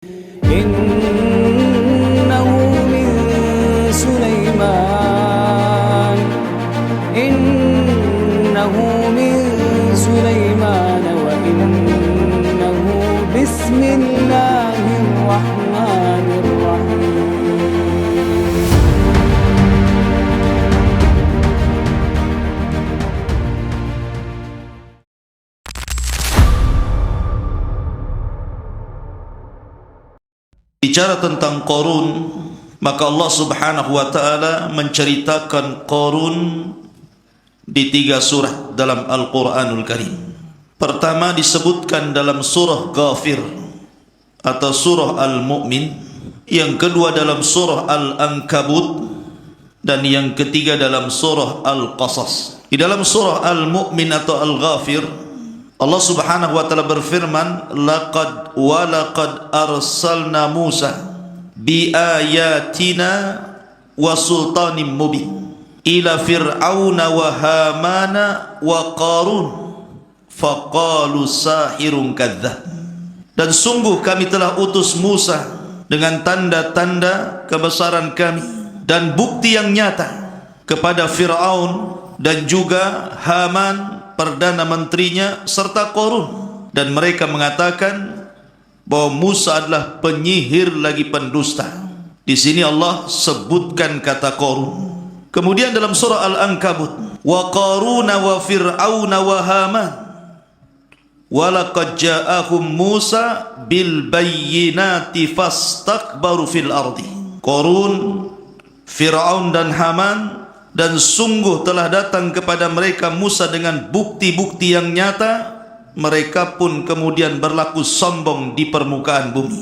إنه من سليمان إنه من سليمان وإنه بسم الله الرحمن الرحيم. Bicara tentang Qarun, maka Allah Subhanahu wa taala menceritakan Qarun di 3 surah dalam Al-Qur'anul Karim. Pertama disebutkan dalam surah Ghafir atau surah Al-Mu'min, yang kedua dalam surah Al-Ankabut, dan yang ketiga dalam surah Al-Qasas. Di dalam surah Al-Mu'min atau Al-Ghafir, Allah Subhanahu wa taala berfirman, laqad arsalna Musa bi ayatina wa sultanim mubin ila fir'auna wa hamana wa qarun faqalu sahirun kadzdzab. Dan sungguh kami telah utus Musa dengan tanda-tanda kebesaran kami dan bukti yang nyata kepada Fir'aun dan juga Haman perdana menterinya serta Qarun, dan mereka mengatakan bahwa Musa adalah penyihir lagi pendusta. Di sini Allah sebutkan kata Qarun. Kemudian dalam surah Al-Ankabut, wa qaruna wa fir'auna wa haman wa laqad ja'ahum Musa bil bayyinati fastakbaru fil ardi. Qarun, Fir'aun dan Haman, dan sungguh telah datang kepada mereka Musa dengan bukti-bukti yang nyata, mereka pun kemudian berlaku sombong di permukaan bumi.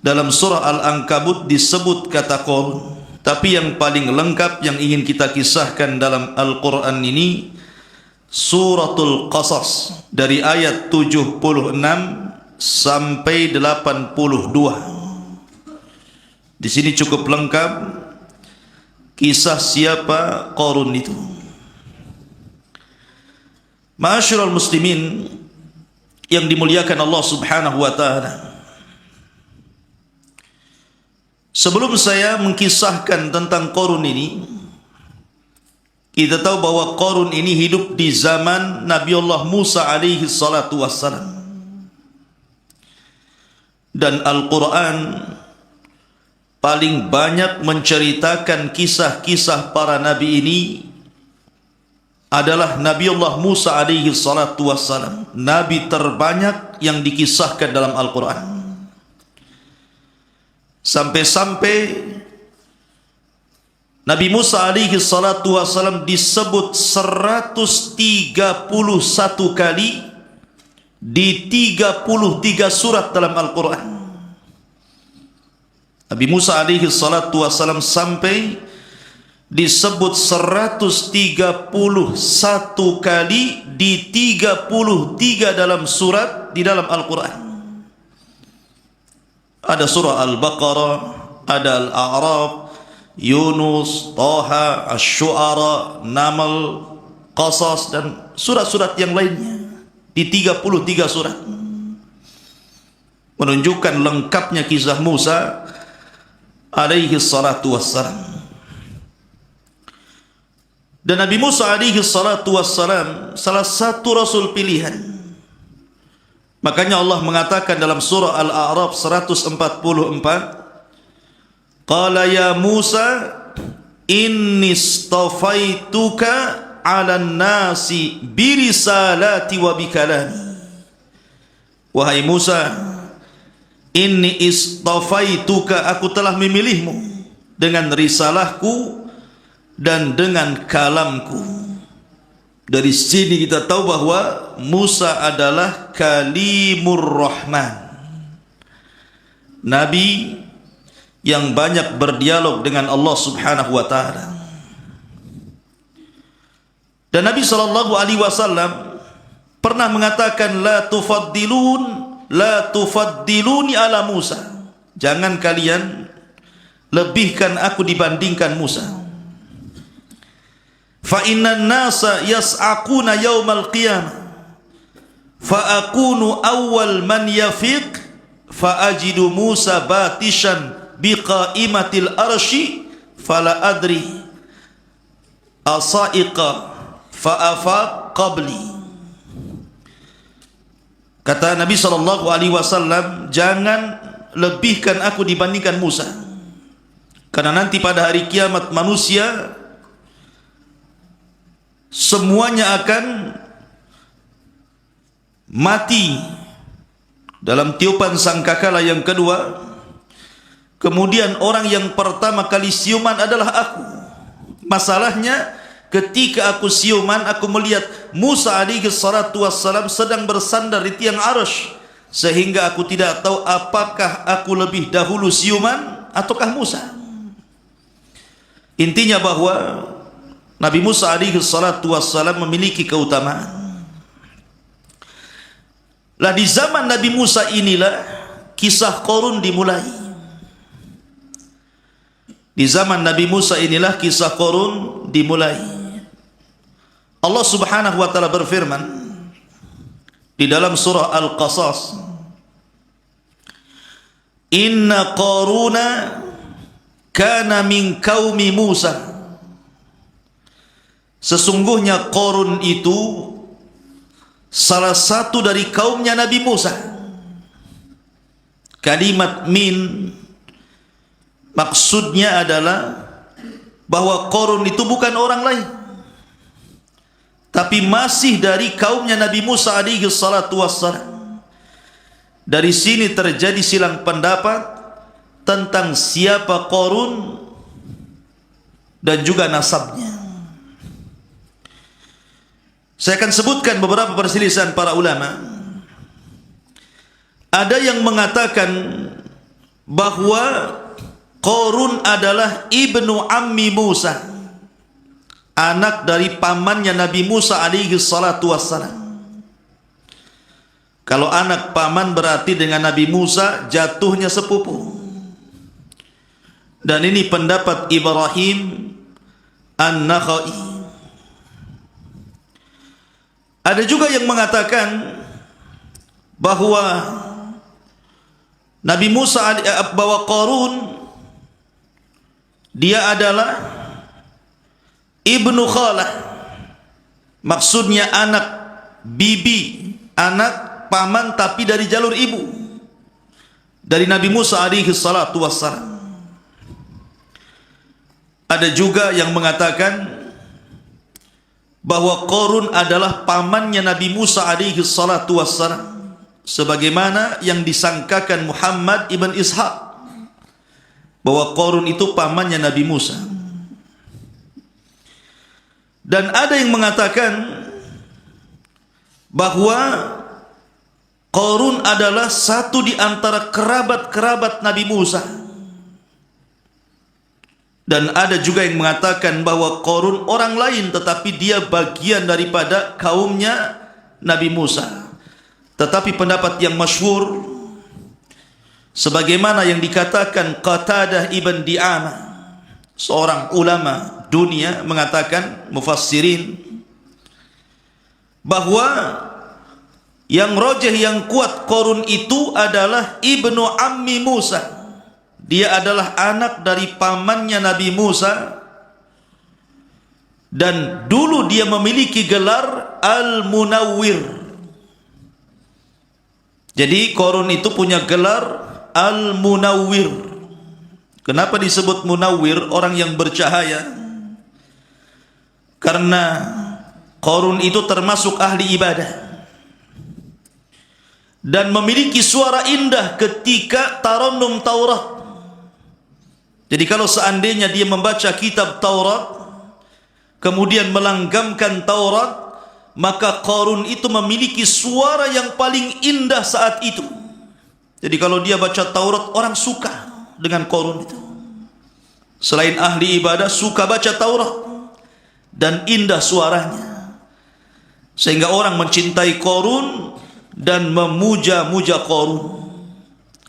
Dalam surah Al-Ankabut disebut kata Qarun, tapi yang paling lengkap yang ingin kita kisahkan dalam Al-Quran ini suratul Qasas, dari ayat 76 sampai 82. Di sini cukup lengkap kisah siapa Qarun itu. Ma'asyiral muslimin yang dimuliakan Allah Subhanahu wa taala, sebelum saya mengkisahkan tentang Qarun ini, kita tahu bahwa Qarun ini hidup di zaman Nabiullah Musa alaihi salatu wassalam, dan Al-Quran paling banyak menceritakan kisah-kisah para nabi ini adalah Nabiullah Musa alaihi salatu wassalam. Nabi terbanyak yang dikisahkan dalam Al-Quran, sampai-sampai Nabi Musa alaihi salatu wassalam disebut 131 kali di 33 surat dalam Al-Quran. Nabi Musa alaihi salatu wassalam sampai disebut 131 kali di 33 dalam surat di dalam Al-Quran. Ada surah Al-Baqarah, ada Al-A'raf, Yunus, Taha, Asy-Syu'ara, Naml, Qasas, dan surat-surat yang lainnya di 33 surat, menunjukkan lengkapnya kisah Musa alaihi salatu wassalam. Dan Nabi Musa alaihi salatu wassalam salah satu rasul pilihan. Makanya Allah mengatakan dalam surah Al-A'raf 144, qala ya Musa inni istafaituka 'alan nasi birisalati wa bikalami. Wahai Musa, inni istafaituka, aku telah memilihmu dengan risalahku dan dengan kalamku. Dari sini kita tahu bahwa Musa adalah kalimur rahman, nabi yang banyak berdialog dengan Allah Subhanahu wa taala. Dan Nabi sallallahu alaihi wasallam pernah mengatakan, la tufaddiluni ala Musa, jangan kalian lebihkan aku dibandingkan Musa. Fa innan nasa yas'aquna yaumal qiyamah fa akunu awwal man yafiq fa ajidu Musa batishan biqaimatil arsy fala adri asaiqa fa afaq qabli. Kata Nabi SAW, jangan lebihkan aku dibandingkan Musa, karena nanti pada hari kiamat manusia semuanya akan mati dalam tiupan sangkakala yang kedua. Kemudian orang yang pertama kali siuman adalah aku. Masalahnya ketika aku siuman, aku melihat Musa alaihi salatu wassalam sedang bersandar di tiang arasy, sehingga aku tidak tahu apakah aku lebih dahulu siuman ataukah Musa. Intinya bahwa Nabi Musa alaihi salatu wassalam memiliki keutamaan. Lah di zaman Nabi Musa inilah kisah Qarun dimulai. Di zaman Nabi Musa inilah kisah Qarun dimulai. Allah Subhanahu wa taala berfirman di dalam surah Al-Qasas, inna Qaruna kana min qaumi Musa. Sesungguhnya Qarun itu salah satu dari kaumnya Nabi Musa. Kalimat min maksudnya adalah bahwa Qarun itu bukan orang lain, tapi masih dari kaumnya Nabi Musa alaihi salatu wassalam. Dari sini terjadi silang pendapat tentang siapa Qarun dan juga nasabnya. Saya akan sebutkan beberapa perselisihan para ulama. Ada yang mengatakan bahwa Qarun adalah ibnu ammi Musa, anak dari pamannya Nabi Musa alaihi salatu wassalam. Kalau anak paman berarti dengan Nabi Musa jatuhnya sepupu. Dan ini pendapat Ibrahim An-Nakhai. Ada juga yang mengatakan bahwa Nabi Musa, bahwa Qarun dia adalah ibnu khalah, maksudnya anak bibi, anak paman tapi dari jalur ibu, dari Nabi Musa alaihi salatu wassalam. Ada juga yang mengatakan bahwa Qarun adalah pamannya Nabi Musa alaihi salatu wassalam, sebagaimana yang disangkakan Muhammad ibn Ishaq bahwa Qarun itu pamannya Nabi Musa. Dan ada yang mengatakan bahwa Qarun adalah satu di antara kerabat-kerabat Nabi Musa. Dan ada juga yang mengatakan bahwa Qarun orang lain, tetapi dia bagian daripada kaumnya Nabi Musa. Tetapi pendapat yang masyhur, sebagaimana yang dikatakan Qatadah ibn Di'amah, seorang ulama dunia, mengatakan, mufassirin, bahwa yang rajih, yang kuat, Qarun itu adalah ibnu ammi Musa. Dia adalah anak dari pamannya Nabi Musa, dan dulu dia memiliki gelar Al-Munawwir. Jadi Qarun itu punya gelar Al-Munawwir. Kenapa disebut Munawwir, orang yang bercahaya? Karena Qarun itu termasuk ahli ibadah dan memiliki suara indah ketika tarannum Taurat. Jadi kalau seandainya dia membaca kitab Taurat kemudian melanggamkan Taurat, maka Qarun itu memiliki suara yang paling indah saat itu. Jadi kalau dia baca Taurat, orang suka dengan Qarun itu. Selain ahli ibadah, suka baca Taurat dan indah suaranya, sehingga orang mencintai Qarun dan memuja-muja Qarun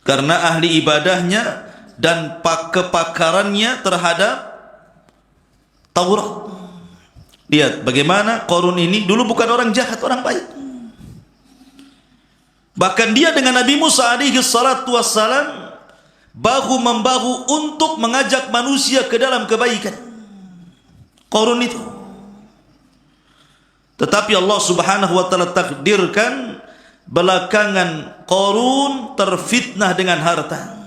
karena ahli ibadahnya dan kepakarannya terhadap Taurat. Lihat bagaimana Qarun ini dulu bukan orang jahat, orang baik. Bahkan dia dengan Nabi Musa alaihi salatu wassalam bahu-membahu untuk mengajak manusia ke dalam kebaikan. Qarun itu. Tetapi Allah Subhanahu wa taala takdirkan belakangan Qarun terfitnah dengan harta.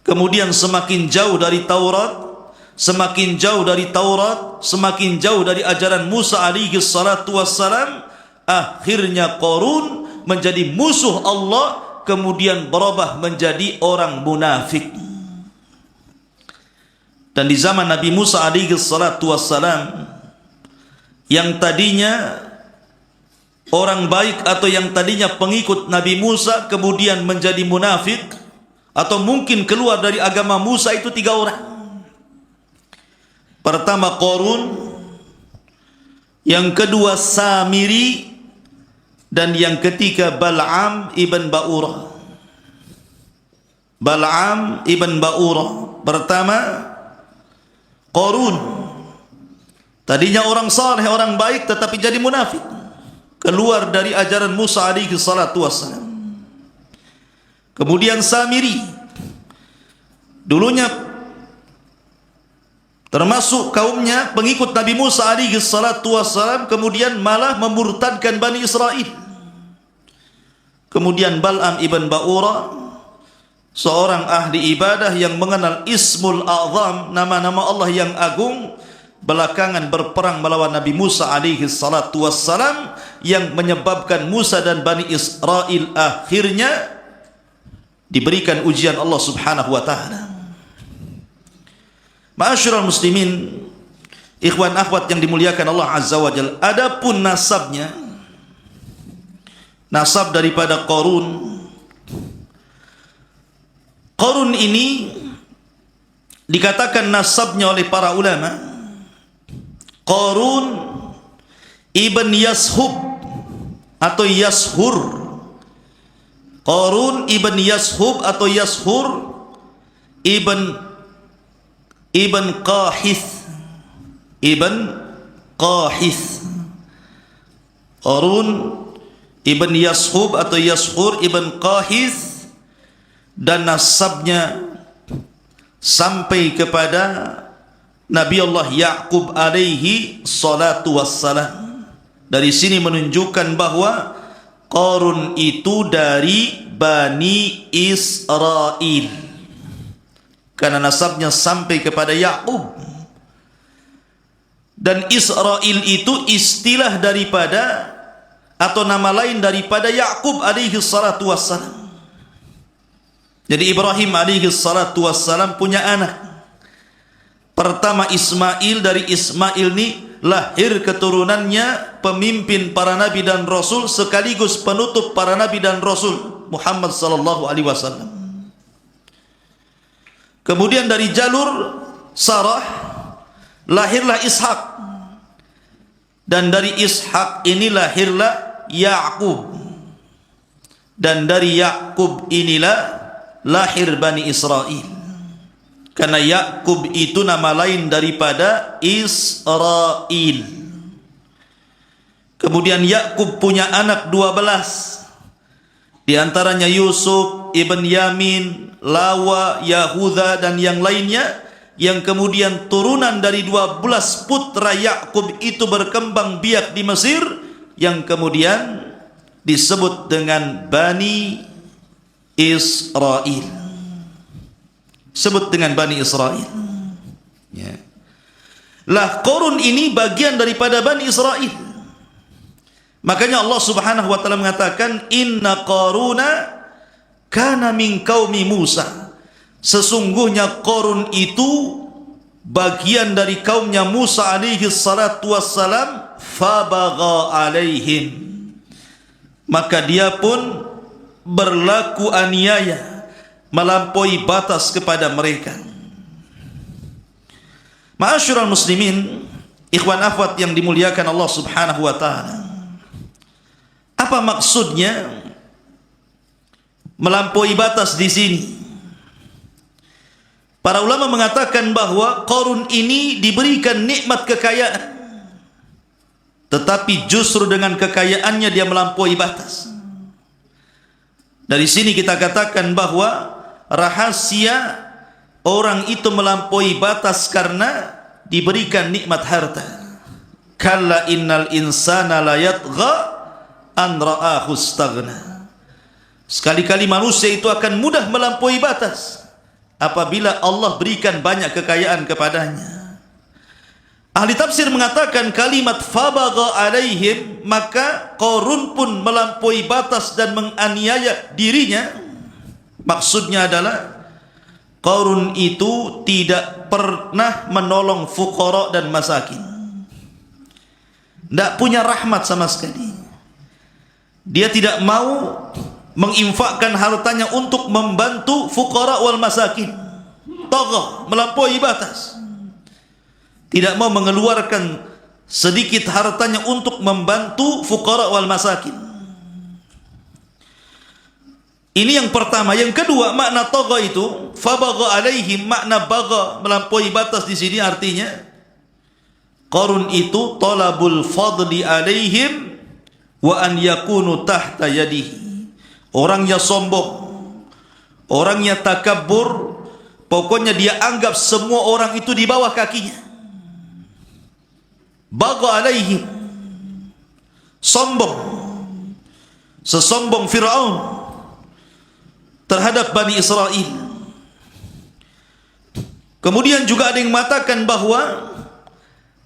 Kemudian semakin jauh dari Taurat, semakin jauh dari Taurat, semakin jauh dari ajaran Musa alaihi salatu wassalam, akhirnya Qarun menjadi musuh Allah, kemudian berubah menjadi orang munafik. Dan di zaman Nabi Musa alaihi salatu wassalam, yang tadinya orang baik atau yang tadinya pengikut Nabi Musa kemudian menjadi munafik atau mungkin keluar dari agama Musa, itu 3 orang. Pertama Qarun, yang kedua Samiri, dan yang ketiga Bal'am ibn Ba'urah. Bal'am ibn Ba'urah. Pertama Qarun, tadinya orang saleh, orang baik, tetapi jadi munafik, keluar dari ajaran Musa alaihi salatu wassalam. Kemudian Samiri, dulunya termasuk kaumnya pengikut Nabi Musa alaihi salatu wassalam, kemudian malah memurtadkan Bani Israel. Kemudian Bal'am ibn Ba'urah, seorang ahli ibadah yang mengenal Ismul A'zam, nama-nama Allah yang agung, belakangan berperang melawan Nabi Musa alaihi salatu wassalam, yang menyebabkan Musa dan Bani Israel akhirnya diberikan ujian Allah Subhanahu wa taala. Ma'asyiral muslimin, ikhwan akhwat yang dimuliakan Allah Azza wa Jalla, adapun nasabnya, nasab daripada Qarun, Qarun ini dikatakan nasabnya oleh para ulama Qarun ibn Yashub atau Yashur. Qarun ibn Yashub atau Yashur ibn Qahith. Qarun ibn Yashub atau Yashur ibn Qahith, dan nasabnya sampai kepada Nabi Allah Ya'qub alaihi salatu wassalam. Dari sini menunjukkan bahwa Qarun itu dari Bani Israel, karena nasabnya sampai kepada Ya'qub. Dan Israel itu istilah daripada atau nama lain daripada Ya'qub alaihi salatu wassalam. Jadi Ibrahim alaihi salatu wassalam punya anak. Pertama Ismail, dari Ismail ini lahir keturunannya pemimpin para nabi dan rasul sekaligus penutup para nabi dan rasul, Muhammad sallallahu alaihi wasallam. Kemudian dari jalur Sarah lahirlah Ishak, dan dari Ishak ini lahirlah Ya'qub, dan dari Ya'qub inilah lahir Bani Israel. Karena Ya'qub itu nama lain daripada Israel. Kemudian Ya'qub punya anak 12, di antaranya Yusuf, Ibn Yamin, Lawa, Yahuda, dan yang lainnya, yang kemudian turunan dari 12 putra Ya'qub itu berkembang biak di Mesir, yang kemudian disebut dengan Bani Israel. Sebut dengan Bani Israel. Ya. Lah Qarun ini bagian daripada Bani Israel. Makanya Allah Subhanahu wa taala mengatakan, inna Qaruna kana min qaumi Musa. Sesungguhnya Qarun itu bagian dari kaumnya Musa alaihi salatu wassalam, fabagha alaihim. Maka dia pun berlaku aniaya, melampaui batas kepada mereka. Ma'asyiral muslimin, ikhwan akhwat yang dimuliakan Allah Subhanahu wa taala. Apa maksudnya melampaui batas di sini? Para ulama mengatakan bahwa Qarun ini diberikan nikmat kekayaan, tetapi justru dengan kekayaannya dia melampaui batas. Dari sini kita katakan bahwa rahasia orang itu melampaui batas karena diberikan nikmat harta. Kalla innal insana la yatgha an ra'ahu istaghna. Sekali-kali manusia itu akan mudah melampaui batas apabila Allah berikan banyak kekayaan kepadanya. Ahli tafsir mengatakan kalimat fabagha alaihim, maka Qarun pun melampaui batas dan menganiaya dirinya. Maksudnya adalah Qarun itu tidak pernah menolong fuqara dan masakin. Tidak punya rahmat sama sekali. Dia tidak mau menginfakkan hartanya untuk membantu fuqara wal masakin. Tagha, melampaui batas. Tidak mau mengeluarkan sedikit hartanya untuk membantu fuqara wal masakin. Ini yang pertama. Yang kedua, makna tagha itu fabagha alaihim, makna bagha, melampaui batas di sini artinya Qarun itu talabul fadli alaihim wa an yakunu tahta yadihi. Orangnya sombong, orangnya takabur, pokoknya dia anggap semua orang itu di bawah kakinya. Bagha alaihim, sombong, sesombong Fir'aun terhadap Bani Israel. Kemudian juga ada yang mengatakan bahwa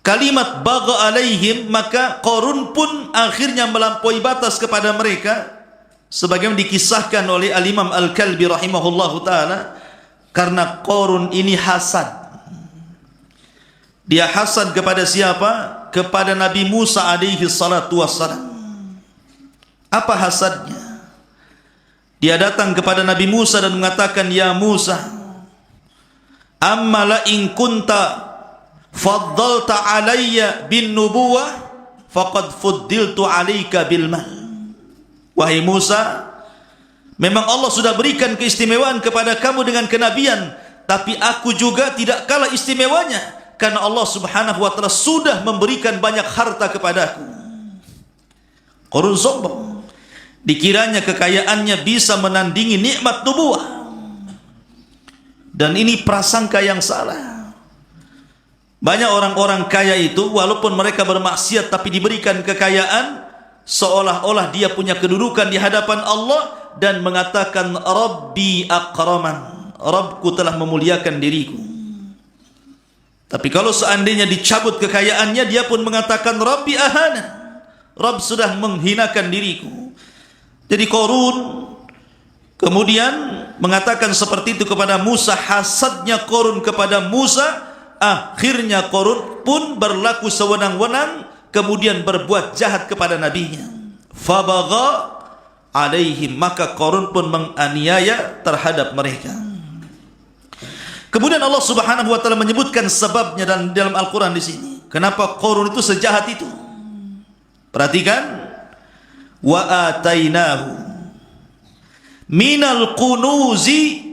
kalimat bagha alaihim, maka Qarun pun akhirnya melampaui batas kepada mereka, sebagaimana dikisahkan oleh Al-Imam Al-Kalbi rahimahullahu ta'ala, karena Qarun ini hasad. Dia hasad kepada siapa? Kepada Nabi Musa alaihi salatu wassalam. Apa hasadnya? Dia datang kepada Nabi Musa dan mengatakan, ya Musa, amma la in kunta faddalta alayya bin nubuwah faqad fuddiltu alayka bil mal. Wahai Musa, memang Allah sudah berikan keistimewaan kepada kamu dengan kenabian, tapi aku juga tidak kalah istimewanya karena Allah Subhanahu wa taala sudah memberikan banyak harta kepadaku. Qarun sombong, dikiranya kekayaannya bisa menandingi nikmat nubuwah, dan ini prasangka yang salah. Banyak orang-orang kaya itu walaupun mereka bermaksiat tapi diberikan kekayaan, seolah-olah dia punya kedudukan di hadapan Allah dan mengatakan Rabbi akraman, Rabbku telah memuliakan diriku. Tapi kalau seandainya dicabut kekayaannya, dia pun mengatakan Rabbi ahana, Rabb sudah menghinakan diriku. Jadi Qarun kemudian mengatakan seperti itu kepada Musa. Hasadnya Qarun kepada Musa, akhirnya Qarun pun berlaku sewenang-wenang, kemudian berbuat jahat kepada nabinya. Fabagha alaihim, maka Qarun pun menganiaya terhadap mereka. Kemudian Allah Subhanahu wa taala menyebutkan sebabnya dalam Al-Qur'an di sini. Kenapa Qarun itu sejahat itu? Perhatikan, wa atainahu minal kunuzi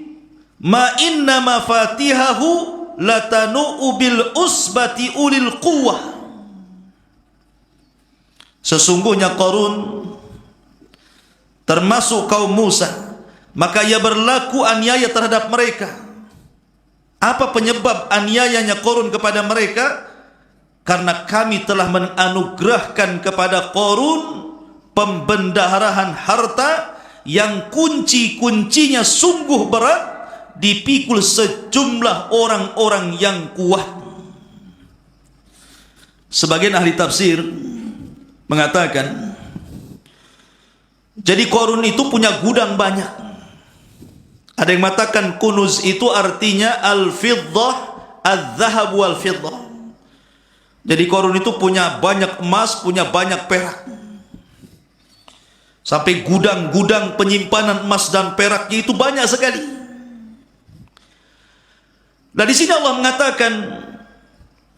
ma inna mafatihahu latanu bil usbati ulil quwwah. Sesungguhnya Qarun termasuk kaum Musa, maka ia berlaku aniaya terhadap mereka. Apa penyebab aniayanya Qarun kepada mereka? Karena kami telah menganugerahkan kepada Qarun pembendaharaan harta yang kunci-kuncinya sungguh berat, dipikul sejumlah orang-orang yang kuat. Sebagian ahli tafsir mengatakan, jadi Qarun itu punya gudang banyak. Ada yang mengatakan kunuz itu artinya al-fiddah, al-zahab wal-fiddah. Jadi Qarun itu punya banyak emas, punya banyak perak. Sampai gudang-gudang penyimpanan emas dan peraknya itu banyak sekali. Nah di sini Allah mengatakan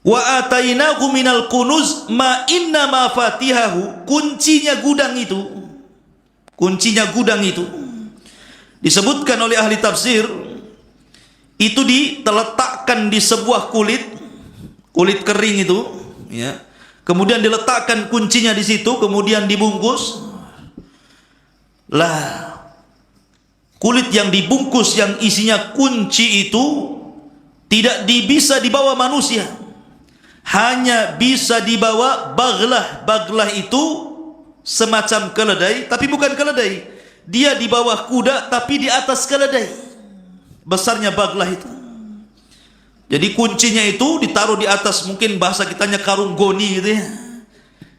wa atainahu minal kunuz ma inna mafatihahu, kuncinya gudang itu disebutkan oleh ahli tafsir itu diletakkan di sebuah kulit kering itu, ya. Kemudian diletakkan kuncinya di situ, kemudian dibungkus. Lah, kulit yang dibungkus yang isinya kunci itu tidak bisa dibawa manusia, hanya bisa dibawa baglah. Baglah itu semacam keledai, tapi bukan keledai. Dia di bawah kuda, tapi di atas keledai. Besarnya baglah itu. Jadi kuncinya itu ditaruh di atas, mungkin bahasa kitanya karung goni gitu ya.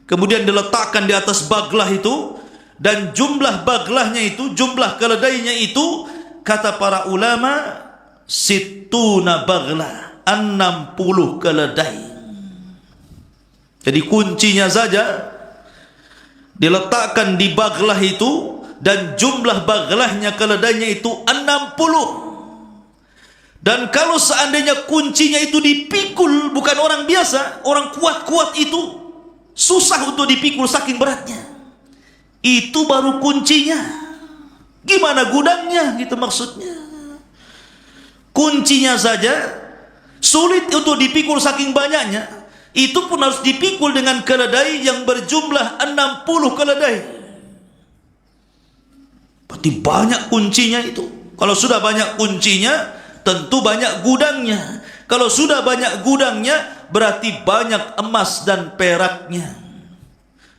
Kemudian diletakkan di atas baglah itu, dan jumlah baglahnya itu, jumlah keledainya itu, kata para ulama, situna baglah, 60 keledai. Jadi kuncinya saja diletakkan di baglah itu, dan jumlah baglahnya, keledainya itu 60. Dan kalau seandainya kuncinya itu dipikul, bukan orang biasa, orang kuat-kuat itu susah untuk dipikul saking beratnya. Itu baru kuncinya. Gimana gudangnya gitu maksudnya. Kuncinya saja sulit untuk dipikul saking banyaknya. Itu pun harus dipikul dengan keledai yang berjumlah 60 keledai. Berarti banyak kuncinya itu. Kalau sudah banyak kuncinya, tentu banyak gudangnya. Kalau sudah banyak gudangnya, berarti banyak emas dan peraknya.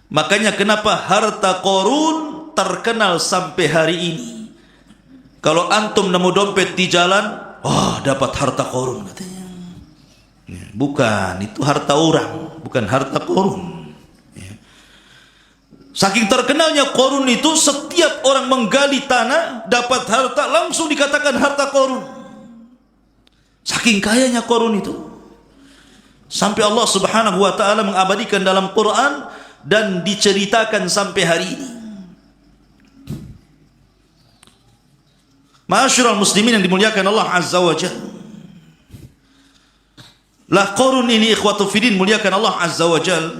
Makanya kenapa harta Qarun terkenal sampai hari ini. Kalau antum nemu dompet di jalan, wah dapat harta Qarun katanya. Bukan, itu harta orang, bukan harta Qarun. Saking terkenalnya Qarun itu, setiap orang menggali tanah dapat harta, langsung dikatakan harta Qarun. Saking kayanya Qarun itu, sampai Allah Subhanahu wa taala mengabadikan dalam Quran dan diceritakan sampai hari ini. Ma'asyiral muslimin yang dimuliakan Allah Azza wa Jalla. Lah Qarun ini ikhwatu fiddin muliakan Allah Azza wa Jalla,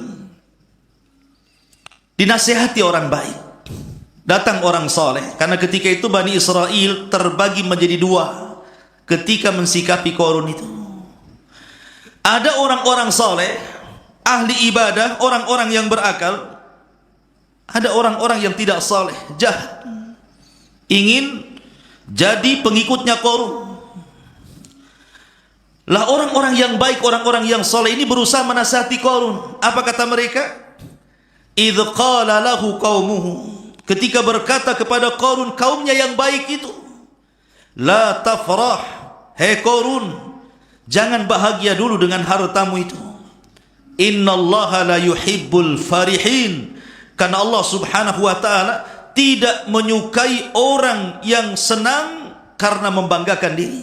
dinasihati orang baik, datang orang soleh. Karena ketika itu Bani Israel terbagi menjadi dua ketika mensikapi Qarun itu. Ada orang-orang soleh, ahli ibadah, orang-orang yang berakal. Ada orang-orang yang tidak soleh, jahat, ingin jadi pengikutnya Qarun. Lah orang-orang yang baik, orang-orang yang soleh ini berusaha menasihati Qarun. Apa kata mereka? Idh qala lahu qaumuhu, ketika berkata kepada Qarun kaumnya yang baik itu, la tafrah, hei Qarun, jangan bahagia dulu dengan hartamu itu. Innallaha la yuhibbul farihin, karena Allah Subhanahu wa taala tidak menyukai orang yang senang karena membanggakan diri.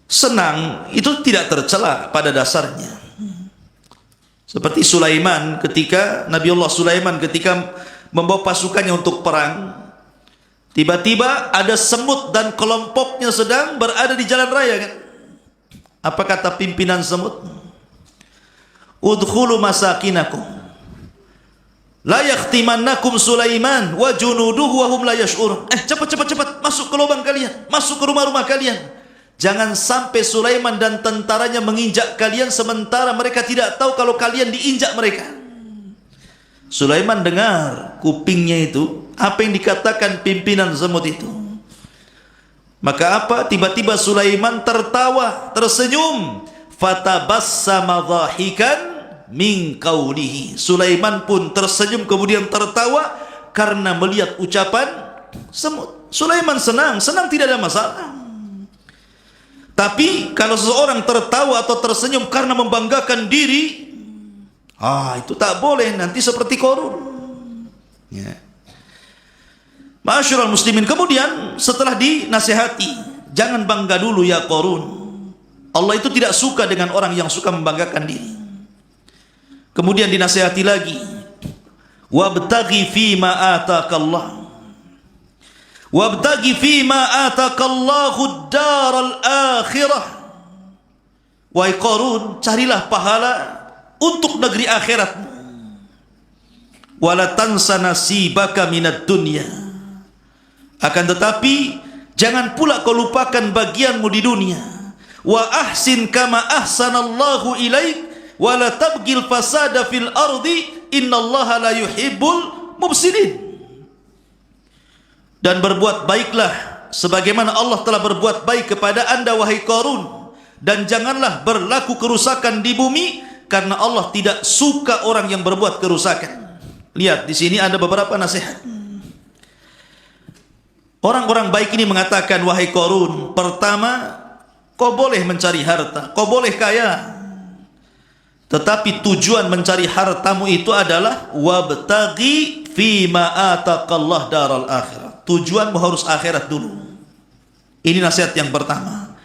Senang itu tidak tercela pada dasarnya. Seperti Sulaiman, ketika Nabi Allah Sulaiman ketika membawa pasukannya untuk perang, tiba-tiba ada semut dan kelompoknya sedang berada di jalan raya kan? Apa kata pimpinan semut? Udkhulu masakinakum la yakhtimannakum Sulaiman wa junuduhu wa hum la yash'urun. Cepat masuk ke lubang kalian, masuk ke rumah-rumah kalian. Jangan sampai Sulaiman dan tentaranya menginjak kalian sementara mereka tidak tahu kalau kalian diinjak mereka. Sulaiman dengar kupingnya itu apa yang dikatakan pimpinan semut itu. Maka apa? Tiba-tiba Sulaiman tertawa, tersenyum. Fatabassama dhahikan min qawlihi. Sulaiman pun tersenyum kemudian tertawa karena melihat ucapan semut. Sulaiman senang tidak ada masalah. Tapi kalau seseorang tertawa atau tersenyum karena membanggakan diri, itu tak boleh, nanti seperti Qarun. Ya. Ma'asyiral muslimin, kemudian setelah dinasihati, jangan bangga dulu ya Qarun. Allah itu tidak suka dengan orang yang suka membanggakan diri. Kemudian dinasihati lagi, wabtaghi fima ataakallah. Wabtaghi fima atakallahu ad-daral akhirah. Wahai Qarun, carilah pahala untuk negeri akhiratmu. Wala tansa nasibaka minad dunya. Akan tetapi jangan pula kau lupakan bagianmu di dunia. Wa ahsin kama ahsanallahu ilaik wa la tabghil fasada fil ardi innallaha la yuhibbul mufsidin. dan berbuat baiklah sebagaimana Allah telah berbuat baik kepada anda wahai Qarun, dan janganlah berlaku kerusakan di bumi karena Allah tidak suka orang yang berbuat kerusakan. Lihat di sini ada beberapa nasihat. Orang-orang baik ini mengatakan, wahai Qarun, pertama, kau boleh mencari harta, kau boleh kaya, tetapi tujuan mencari hartamu itu adalah wabtaghi fima ataqallah daral akhirah. Tujuanmu harus akhirat dulu. Ini nasihat yang pertama.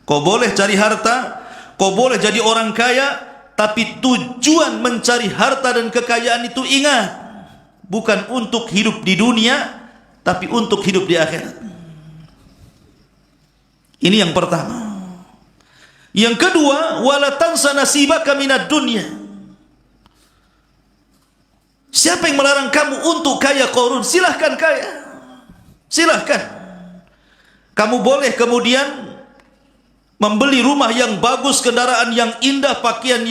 Kau boleh cari harta, kau boleh jadi orang kaya, tapi tujuan mencari harta dan kekayaan itu ingat, bukan untuk hidup di dunia, tapi untuk hidup di akhirat. Ini yang pertama. Yang kedua, wala tansa nasibaka minad dunya. Siapa yang melarang kamu untuk kaya Qarun? Silahkan kaya. Silahkan. Kamu boleh kemudian membeli rumah yang bagus, kendaraan yang indah, pakaian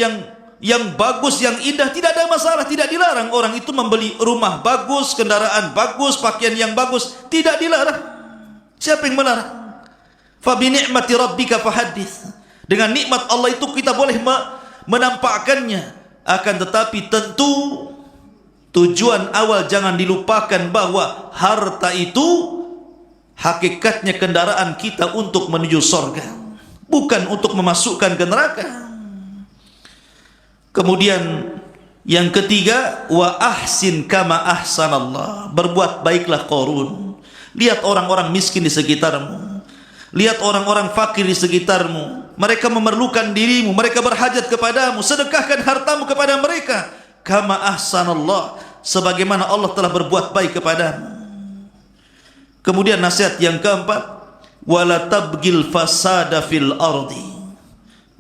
yang bagus, yang indah, tidak ada masalah, tidak dilarang orang itu membeli rumah bagus, kendaraan bagus, pakaian yang bagus, tidak dilarang. Siapa yang melarang? Fa bi ni'mati rabbika fahaddits. Dengan nikmat Allah itu kita boleh menampakkannya, akan tetapi tentu tujuan awal jangan dilupakan bahwa harta itu hakikatnya kendaraan kita untuk menuju surga, bukan untuk memasukkan ke neraka. Kemudian yang ketiga, wa ahsin kama ahsanallah. Berbuat baiklah Qarun. Lihat orang-orang miskin di sekitarmu, lihat orang-orang fakir di sekitarmu, mereka memerlukan dirimu, mereka berhajat kepadamu, sedekahkan hartamu kepada mereka. Kama ahsanallah, sebagaimana Allah telah berbuat baik kepadamu. Kemudian nasihat yang keempat, wala tabgil fasada fil ardi.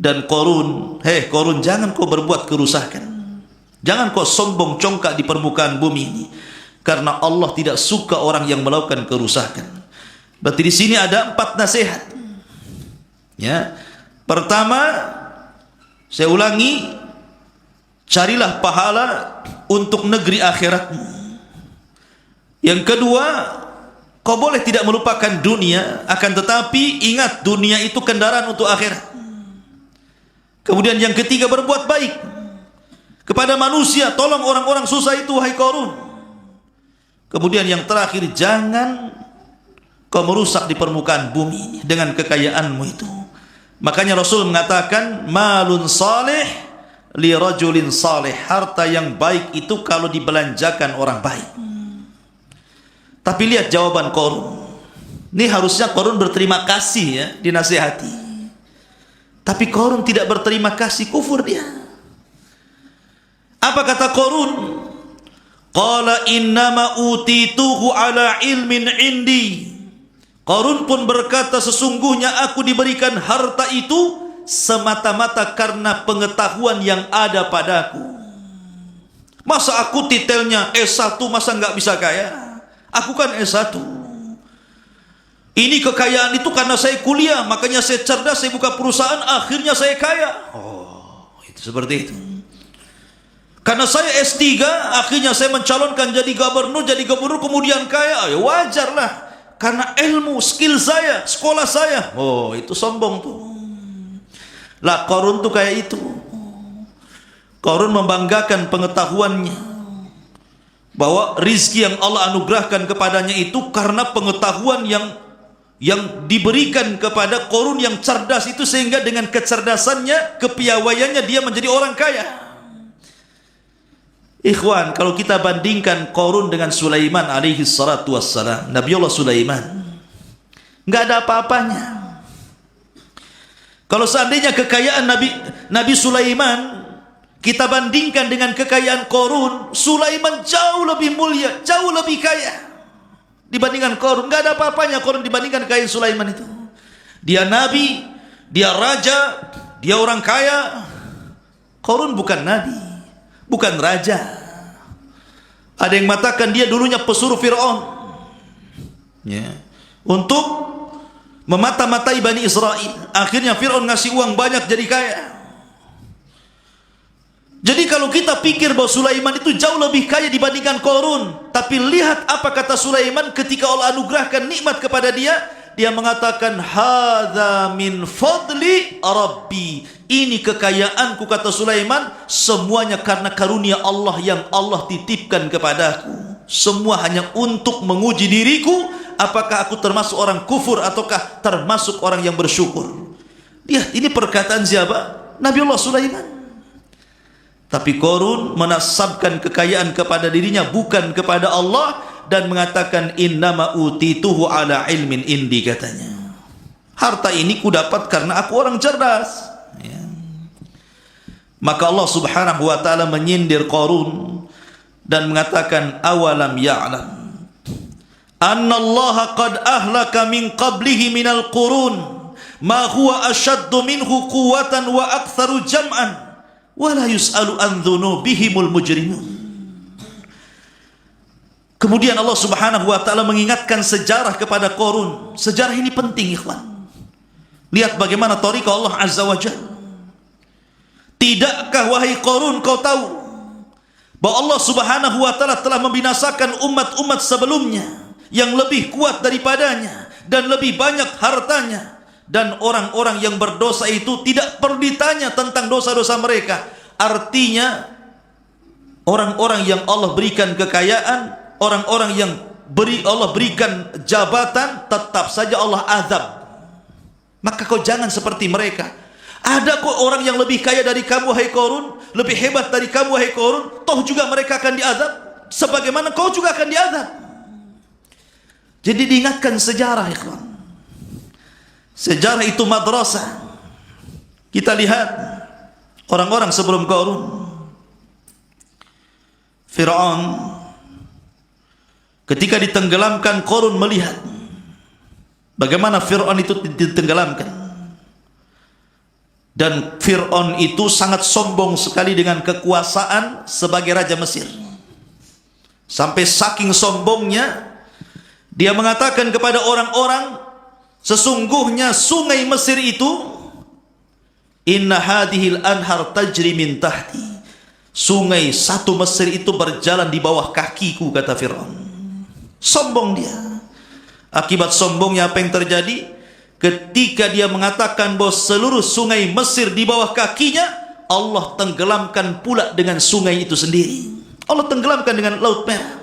Dan Qarun, hei Qarun, jangan kau berbuat kerusakan, jangan kau sombong congkak di permukaan bumi ini, karena Allah tidak suka orang yang melakukan kerusakan. Berarti di sini ada 4 nasihat. Ya, pertama, saya ulangi, carilah pahala untuk negeri akhiratmu. Yang kedua, kau boleh tidak melupakan dunia, akan tetapi ingat dunia itu kendaraan untuk akhirat. Kemudian yang ketiga, berbuat baik kepada manusia, tolong orang-orang susah itu wahai Qarun. Kemudian yang terakhir, jangan kau merusak di permukaan bumi dengan kekayaanmu itu. Makanya Rasul mengatakan, malun salih li rajulin salih. Harta yang baik itu kalau dibelanjakan orang baik. Tapi lihat jawaban Qarun. Ini harusnya Qarun berterima kasih ya, dinasihati. Tapi Qarun tidak berterima kasih, kufur dia. Apa kata Qarun? Qala innama utituhu ala ilmin indi. Qarun pun berkata, sesungguhnya aku diberikan harta itu semata-mata karena pengetahuan yang ada padaku. Masa aku titelnya S1 masa nggak bisa kaya? Aku kan S1. Ini kekayaan itu karena saya kuliah, makanya saya cerdas, saya buka perusahaan, akhirnya saya kaya. Oh, itu seperti itu. Karena saya S3, akhirnya saya mencalonkan jadi gubernur, kemudian kaya. Ya wajarlah, karena ilmu, skill saya, sekolah saya. Oh, itu sombong tuh. Lah Qarun tuh kayak itu. Qarun membanggakan pengetahuannya, bahwa rizki yang Allah anugerahkan kepadanya itu karena pengetahuan yang diberikan kepada Qarun yang cerdas itu, sehingga dengan kecerdasannya, kepiawaiannya dia menjadi orang kaya. Ikhwan, kalau kita bandingkan Qarun dengan Sulaiman alaihi salatu wassalam, Nabiullah Sulaiman, nggak ada apa-apanya. Kalau seandainya kekayaan Nabi Sulaiman kita bandingkan dengan kekayaan Qarun, Sulaiman jauh lebih mulia, jauh lebih kaya dibandingkan Qarun. Nggak ada apa-apanya Qarun dibandingkan kekayaan Sulaiman itu. Dia nabi, dia raja, dia orang kaya. Qarun bukan nabi, bukan raja. Ada yang mengatakan dia dulunya pesuruh Fir'aun, ya, untuk memata-matai Bani Israel. Akhirnya Fir'aun ngasih uang banyak jadi kaya. Jadi kalau kita pikir bahwa Sulaiman itu jauh lebih kaya dibandingkan Qarun, tapi lihat apa kata Sulaiman ketika Allah anugerahkan nikmat kepada dia. Dia mengatakan, hadza min fadli rabbi. Ini kekayaanku, kata Sulaiman, semuanya karena karunia Allah yang Allah titipkan kepadaku. Semua hanya untuk menguji diriku, apakah aku termasuk orang kufur ataukah termasuk orang yang bersyukur. Lihat, ini perkataan siapa? Nabiullah Sulaiman. Tapi Qarun menasabkan kekayaan kepada dirinya, bukan kepada Allah, dan mengatakan innama utituhu ala ilmin indi, katanya. Harta ini ku dapat karena aku orang cerdas. Ya. Maka Allah Subhanahu wa taala menyindir Qarun dan mengatakan, awalam ya'lam anna Allah qad ahlaka min qablihi minal qurun ma huwa ashaddu minhu quwwatan wa aktsaru jam'an wa la yus'alu an dzunubihimul mujrimun. Kemudian Allah Subhanahu wa taala mengingatkan sejarah kepada Qarun. Sejarah ini penting, ikhwan. Lihat bagaimana thariqah Allah Azza wa Jalla. Tidakkah wahai Qarun kau tahu bahwa Allah Subhanahu wa taala telah membinasakan umat-umat sebelumnya yang lebih kuat daripadanya dan lebih banyak hartanya, dan orang-orang yang berdosa itu tidak perlu ditanya tentang dosa-dosa mereka. Artinya orang-orang yang Allah berikan kekayaan, orang-orang yang Allah berikan jabatan, tetap saja Allah azab. Maka kau jangan seperti mereka. Ada kok orang yang lebih kaya dari kamu, wahai Qarun, lebih hebat dari kamu, wahai Qarun, toh juga mereka akan diazab sebagaimana kau juga akan diazab. Jadi diingatkan sejarah, ikhwan. Sejarah itu madrasah. Kita lihat orang-orang sebelum Qarun. Fir'aun ketika ditenggelamkan, Qarun melihat bagaimana Fir'aun itu ditenggelamkan. Dan Fir'aun itu sangat sombong sekali dengan kekuasaan sebagai Raja Mesir. Sampai saking sombongnya, dia mengatakan kepada orang-orang, sesungguhnya sungai Mesir itu, inna hadhil anhar tajri min tahti. Sungai satu Mesir itu berjalan di bawah kakiku, kata Fir'aun. Sombong dia. Akibat sombongnya apa yang terjadi? Ketika dia mengatakan bahwa seluruh sungai Mesir di bawah kakinya, Allah tenggelamkan pula dengan sungai itu sendiri. Allah tenggelamkan dengan Laut Merah.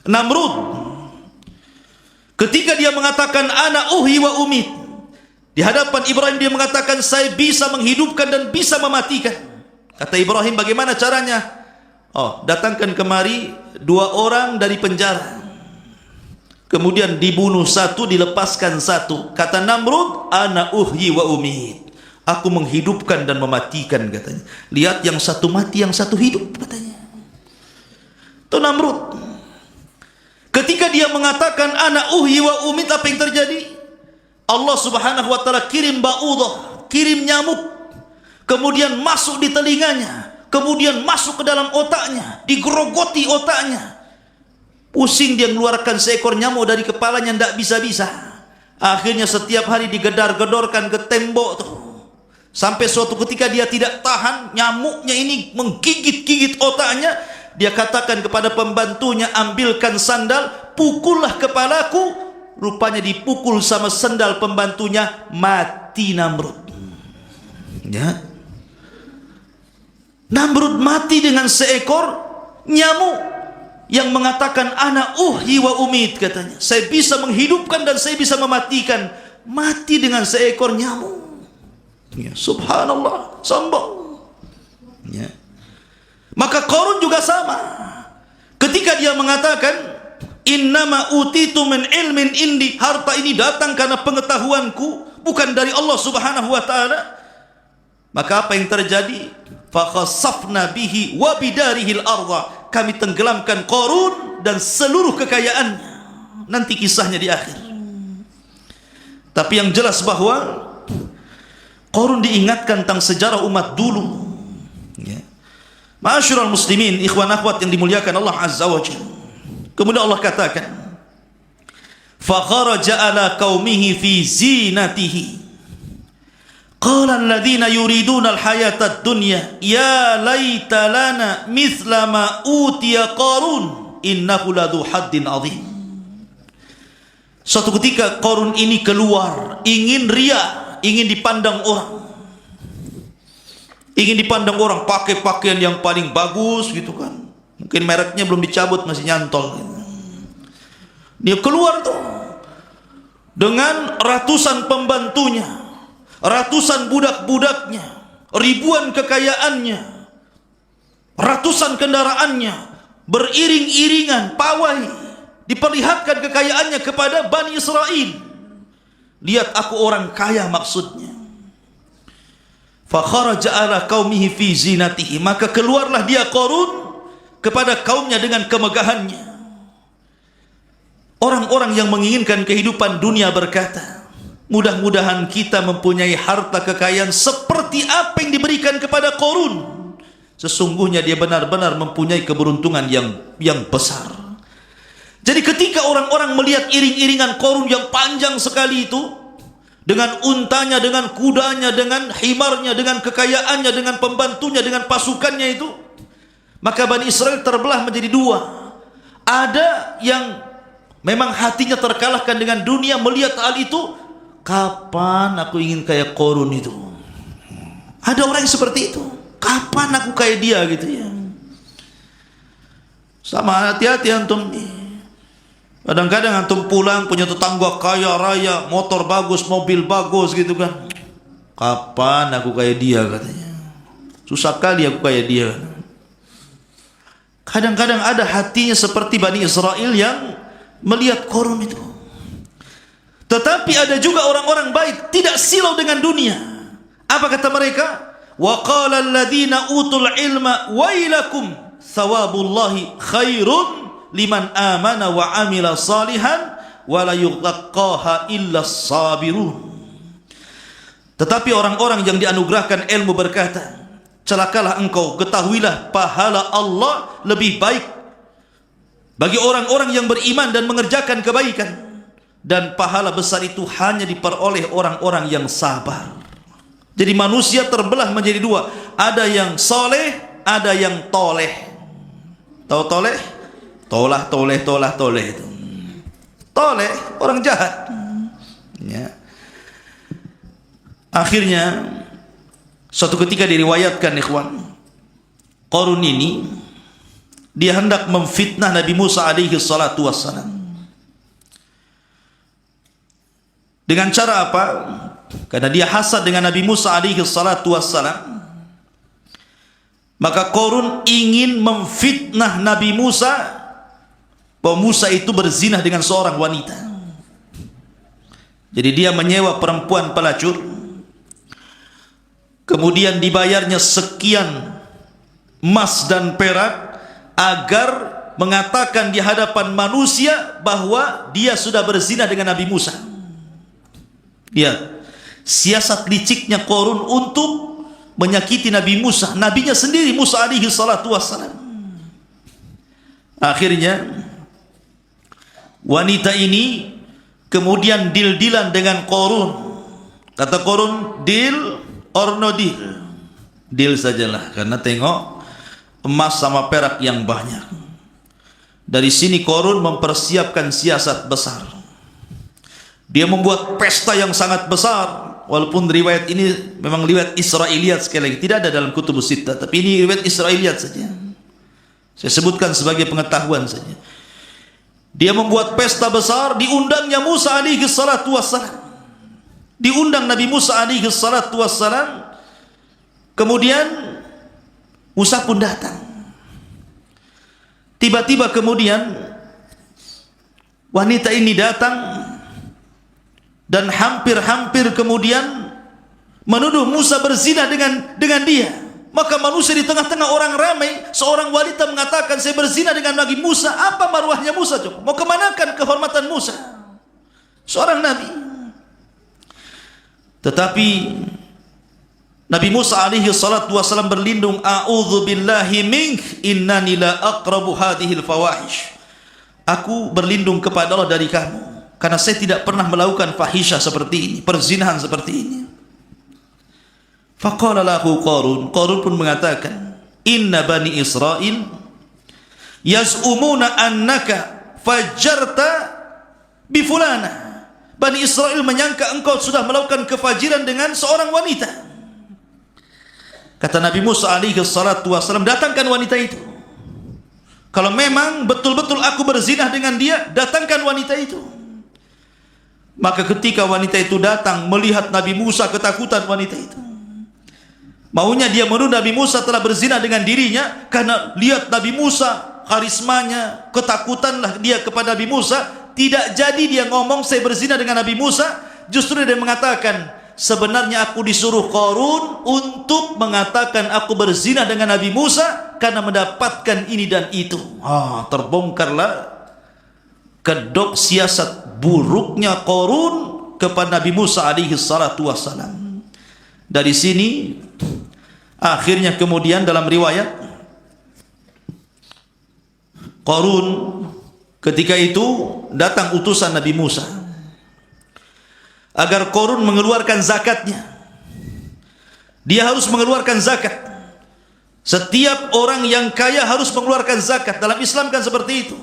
Namrud, ketika dia mengatakan ana uhyi wa umit, di hadapan Ibrahim dia mengatakan, saya bisa menghidupkan dan bisa mematikan. Kata Ibrahim, bagaimana caranya? Oh, datangkan kemari 2 orang dari penjara. Kemudian dibunuh satu, dilepaskan satu. Kata Namrud, ana uhyi wa umit. Aku menghidupkan dan mematikan, katanya. Lihat, yang satu mati, yang satu hidup, katanya. Itu Namrud. Ketika dia mengatakan ana uhyi wa umit, apa yang terjadi? Allah Subhanahu wa taala kirim ba'udah, kirim nyamuk. Kemudian masuk di telinganya, kemudian masuk ke dalam otaknya, digerogoti otaknya. Pusing dia mengeluarkan seekor nyamuk dari kepalanya, tidak bisa-bisa. Akhirnya setiap hari digedar-gedorkan ke tembok tuh. Sampai suatu ketika dia tidak tahan, nyamuknya ini menggigit-gigit otaknya. Dia katakan kepada pembantunya, ambilkan sandal, pukullah kepalaku. Rupanya dipukul sama sandal pembantunya, mati Namrud. Ya. Namrud mati dengan seekor nyamuk yang mengatakan ana uhyi wa umit, katanya. Saya bisa menghidupkan dan saya bisa mematikan. Mati dengan seekor nyamuk. Ya, subhanallah, sombong. Ya. Maka Qarun juga sama. Ketika dia mengatakan innama utitu min ilmin indi, harta ini datang karena pengetahuanku, bukan dari Allah Subhanahu wa taala. Maka apa yang terjadi? Fa khasafna bihi wa bidarihil ardha. Kami tenggelamkan Qarun dan seluruh kekayaannya. Nanti kisahnya di akhir. Tapi yang jelas bahwa Qarun diingatkan tentang sejarah umat dulu. Ya. Ma'asyiral muslimin, ikhwan akhwat yang dimuliakan Allah Azza wa Jalla. Kemudian Allah katakan, fa kharaja ala qaumihi fi zinatihi Qala alladziina yuriduna al-hayata ad-dunya ya laita lana mithla ma utiya Qarun innahu ladzu haddin 'adzim. Suatu ketika Qarun ini keluar, ingin ria, ingin dipandang orang. Ingin dipandang orang pakai pakaian yang paling bagus gitu kan. Mungkin mereknya belum dicabut, masih nyantol. Dia keluar tuh dengan ratusan pembantunya, ratusan budak-budaknya, ribuan kekayaannya, ratusan kendaraannya, beriring-iringan, pawai, diperlihatkan kekayaannya kepada Bani Israel. Lihat aku orang kaya maksudnya. Fa kharaja ala qaumihi fi zinatihi, maka keluarlah dia Qarun kepada kaumnya dengan kemegahannya. Orang-orang yang menginginkan kehidupan dunia berkata, mudah-mudahan kita mempunyai harta kekayaan seperti apa yang diberikan kepada Qarun. Sesungguhnya dia benar-benar mempunyai keberuntungan yang besar. Jadi ketika orang-orang melihat iring-iringan Qarun yang panjang sekali itu, dengan untanya, dengan kudanya, dengan himarnya, dengan kekayaannya, dengan pembantunya, dengan pasukannya itu, maka Bani Israel terbelah menjadi dua. Ada yang memang hatinya terkalahkan dengan dunia, melihat hal itu, kapan aku ingin kayak Qarun itu. Ada orang yang seperti itu, kapan aku kayak dia gitu ya. Sama, hati-hati antum nih. Kadang-kadang antum pulang punya tetangga kaya raya, motor bagus, mobil bagus gitu kan. Kapan aku kayak dia katanya. Susah kali aku kayak dia. Kadang-kadang ada hatinya seperti Bani Israel yang melihat Qarun itu. Tetapi ada juga orang-orang baik, tidak silau dengan dunia. Apa kata mereka? Wa qala alladziina utul ilma wailakum thawabullahi khairun liman amana wa amila salihan wa la yulqaha illa sabirun. Tetapi orang-orang yang dianugerahkan ilmu berkata, celakalah engkau, ketahuilah pahala Allah lebih baik bagi orang-orang yang beriman dan mengerjakan kebaikan, dan pahala besar itu hanya diperoleh orang-orang yang sabar. Jadi manusia terbelah menjadi dua, ada yang soleh, ada yang toleh. Tahu toleh? Tolah itu. Toleh, orang jahat. Ya. Akhirnya suatu ketika diriwayatkan ikhwan, Qarun ini dia hendak memfitnah Nabi Musa alaihi salatu wassalam. Dengan cara apa? Karena dia hasad dengan Nabi Musa alaihi salatu wassalam, maka Qarun ingin memfitnah Nabi Musa bahwa Musa itu berzinah dengan seorang wanita. Jadi dia menyewa perempuan pelacur, kemudian dibayarnya sekian emas dan perak agar mengatakan di hadapan manusia bahwa dia sudah berzina dengan Nabi Musa. Lihat siasat liciknya Qarun untuk menyakiti Nabi Musa, nabinya sendiri Musa alaihi salatu wassalam. Akhirnya wanita ini kemudian deal-dealan dengan Qarun. Kata Qarun, deal or no deal? Deal sajalah, karena tengok emas sama perak yang banyak. Dari sini Qarun mempersiapkan siasat besar. Dia membuat pesta yang sangat besar. Walaupun riwayat ini memang riwayat Israiliyat, sekali lagi tidak ada dalam kutubus sittah, tapi ini riwayat Israiliyat saja. Saya sebutkan sebagai pengetahuan saja. Dia membuat pesta besar, diundangnya Musa alaihi salatu wassalam. Diundang Nabi Musa alaihi salatu wassalam. Kemudian Musa pun datang. Tiba-tiba kemudian wanita ini datang dan hampir-hampir kemudian menuduh Musa berzina dengan dia. Maka manusia di tengah-tengah orang ramai, seorang wanita mengatakan, saya berzina dengan Nabi Musa. Apa maruahnya Musa coba? Mau kemanakan kehormatan Musa? Seorang nabi. Tetapi Nabi Musa alaihi salatu wasallam berlindung, a'udzu billahi mink innani la aqrabu hadhil fawahish. Aku berlindung kepada Allah dari kamu, karena saya tidak pernah melakukan fahisyah seperti ini, perzinahan seperti ini. Faqala lahu Qarun. Qarun pun mengatakan, inna bani Israel yaz'umuna annaka fajarta bifulana. Bani Israel menyangka engkau sudah melakukan kefajiran dengan seorang wanita. Kata Nabi Musa alaihi salatu wasallam, datangkan wanita itu. Kalau memang betul-betul aku berzinah dengan dia, datangkan wanita itu. Maka ketika wanita itu datang, melihat Nabi Musa, ketakutan wanita itu. Maunya dia menuduh Nabi Musa telah berzina dengan dirinya, karena lihat Nabi Musa, karismanya, ketakutanlah dia kepada Nabi Musa. Tidak jadi dia ngomong saya berzina dengan Nabi Musa, justru dia mengatakan, sebenarnya aku disuruh Qarun untuk mengatakan aku berzina dengan Nabi Musa karena mendapatkan ini dan itu. Terbongkarlah kedok siasat buruknya Qarun kepada Nabi Musa alaihi salatu wassalam. Dari sini akhirnya kemudian dalam riwayat, Qarun ketika itu datang utusan Nabi Musa agar Qarun mengeluarkan zakatnya. Dia harus mengeluarkan zakat. Setiap orang yang kaya harus mengeluarkan zakat. Dalam Islam kan seperti itu.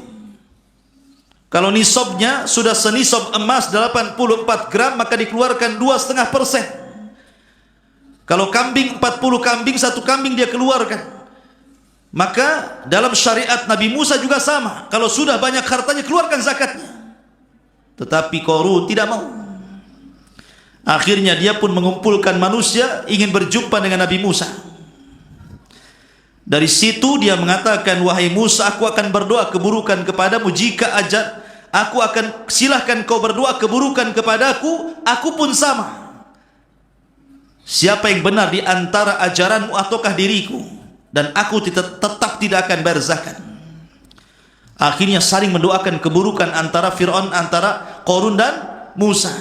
Kalau nisabnya sudah senisab emas 84 gram, maka dikeluarkan 2,5%. Kalau kambing 40 kambing, 1 kambing dia keluarkan. Maka dalam syariat Nabi Musa juga sama. Kalau sudah banyak hartanya, keluarkan zakatnya. Tetapi Qarun tidak mau. Akhirnya dia pun mengumpulkan manusia, ingin berjumpa dengan Nabi Musa. Dari situ dia mengatakan, wahai Musa, aku akan berdoa keburukan kepadamu. Jika aku akan silahkan kau berdoa keburukan kepadaku, aku pun sama. Siapa yang benar di antara ajaranmu ataukah diriku? Dan aku tetap tidak akan bayar zakat. Akhirnya saling mendoakan keburukan antara Fir'aun, antara Qarun dan Musa.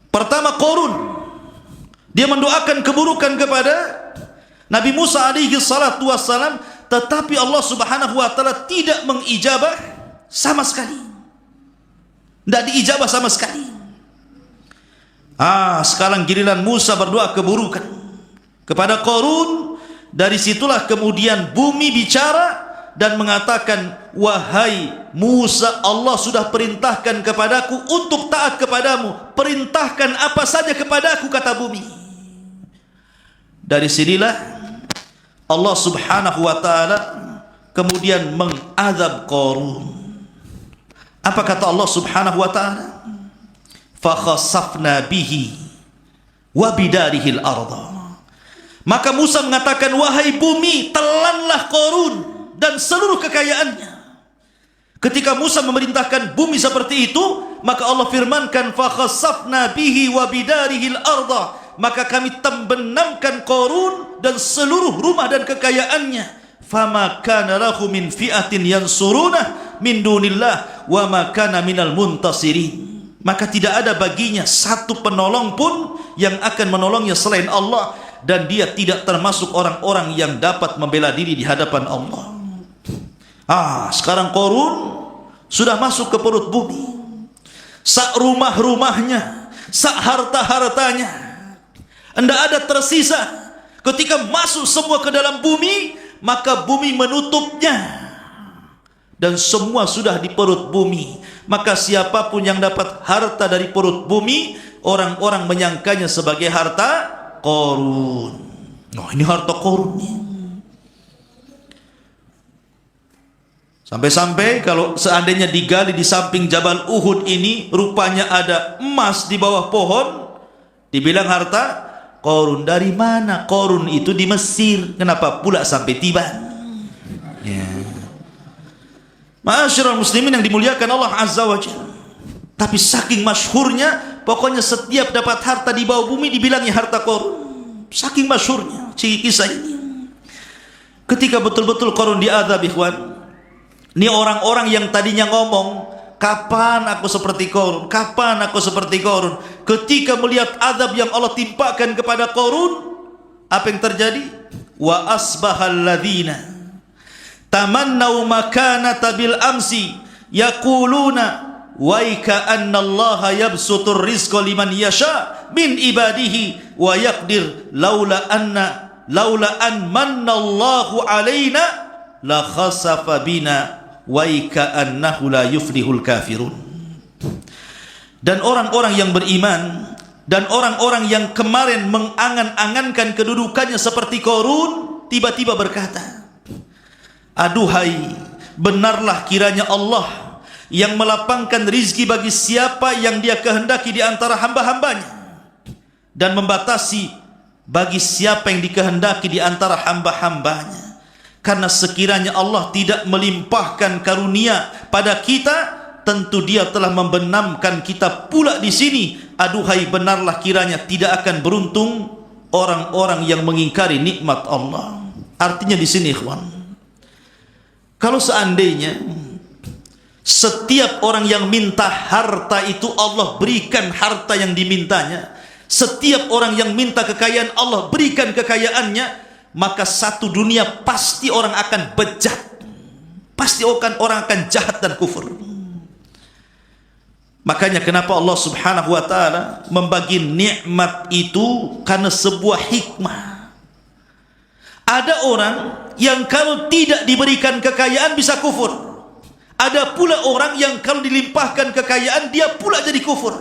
Pertama Qarun, dia mendoakan keburukan kepada Nabi Musa alaihi salatu wassalam, tetapi Allah subhanahu wa ta'ala tidak mengijabah sama sekali. Tidak diijabah sama sekali. Sekarang giliran Musa berdoa keburukan kepada Qarun. Dari situlah kemudian bumi bicara dan mengatakan, wahai Musa, Allah sudah perintahkan kepadaku untuk taat kepadamu. Perintahkan apa saja kepadaku, kata bumi. Dari sinilah Allah subhanahu wa ta'ala kemudian mengazab Qarun. Apa kata Allah subhanahu wa ta'ala? Fakhasafna bihi wa bidarihil arda. Maka Musa mengatakan, wahai bumi, telanlah Qarun dan seluruh kekayaannya. Ketika Musa memerintahkan bumi seperti itu, maka Allah firmankan, fakhasafna bihi wa bidarihil arda. Maka kami tembenamkan Qarun dan seluruh rumah dan kekayaannya. Fama kana lahu min fi'atin yansurunah min dunillah wa ma kana minal muntasirin. Maka tidak ada baginya satu penolong pun yang akan menolongnya selain Allah, dan dia tidak termasuk orang-orang yang dapat membela diri di hadapan Allah. Sekarang Qarun sudah masuk ke perut bumi. Sak rumah-rumahnya, sak harta-hartanya, tidak ada tersisa. Ketika masuk semua ke dalam bumi, maka bumi menutupnya, dan semua sudah di perut bumi. Maka siapapun yang dapat harta dari perut bumi, orang-orang menyangkanya sebagai harta Qarun. Ini harta Qarun nih. Sampai-sampai kalau seandainya digali di samping Jabal Uhud ini, rupanya ada emas di bawah pohon, dibilang harta Qarun. Dari mana? Qarun itu di Mesir. Kenapa pula sampai tiba? Ma'asyiral muslimin yang dimuliakan Allah azza wa jalla. Tapi saking masyhurnya, pokoknya setiap dapat harta di bawah bumi dibilangi harta Qarun. Saking masyhurnya kisah ini. Ketika betul-betul Qarun diazab, ikhwan, ini orang-orang yang tadinya ngomong, kapan aku seperti Qarun, kapan aku seperti Qarun, ketika melihat azab yang Allah timpakan kepada Qarun, apa yang terjadi? Wa asbahal ladzina tamannau makanata bil amsi yaquluna wa ka'anna Allah yabsutur rizqa liman yasha min ibadihi wa yaqdir laula an manna Allahu alaina la khasafa bina wa ka'annahu la yuflihul kafirun. Dan orang-orang yang beriman dan orang-orang yang kemarin mengangan-angankan kedudukannya seperti Qarun tiba-tiba berkata, aduhai, benarlah kiranya Allah yang melapangkan rizki bagi siapa yang dia kehendaki di antara hamba-hambanya, dan membatasi bagi siapa yang dikehendaki di antara hamba-hambanya. Karena sekiranya Allah tidak melimpahkan karunia pada kita, tentu dia telah membenamkan kita pula di sini. Aduhai, benarlah kiranya tidak akan beruntung orang-orang yang mengingkari nikmat Allah. Artinya di sini ikhwan, kalau seandainya setiap orang yang minta harta itu Allah berikan harta yang dimintanya, setiap orang yang minta kekayaan Allah berikan kekayaannya, maka satu dunia pasti orang akan bejat, pasti orang akan jahat dan kufur. Makanya kenapa Allah Subhanahu wa taala membagi nikmat itu karena sebuah hikmah. Ada orang yang kalau tidak diberikan kekayaan bisa kufur. Ada pula orang yang kalau dilimpahkan kekayaan dia pula jadi kufur.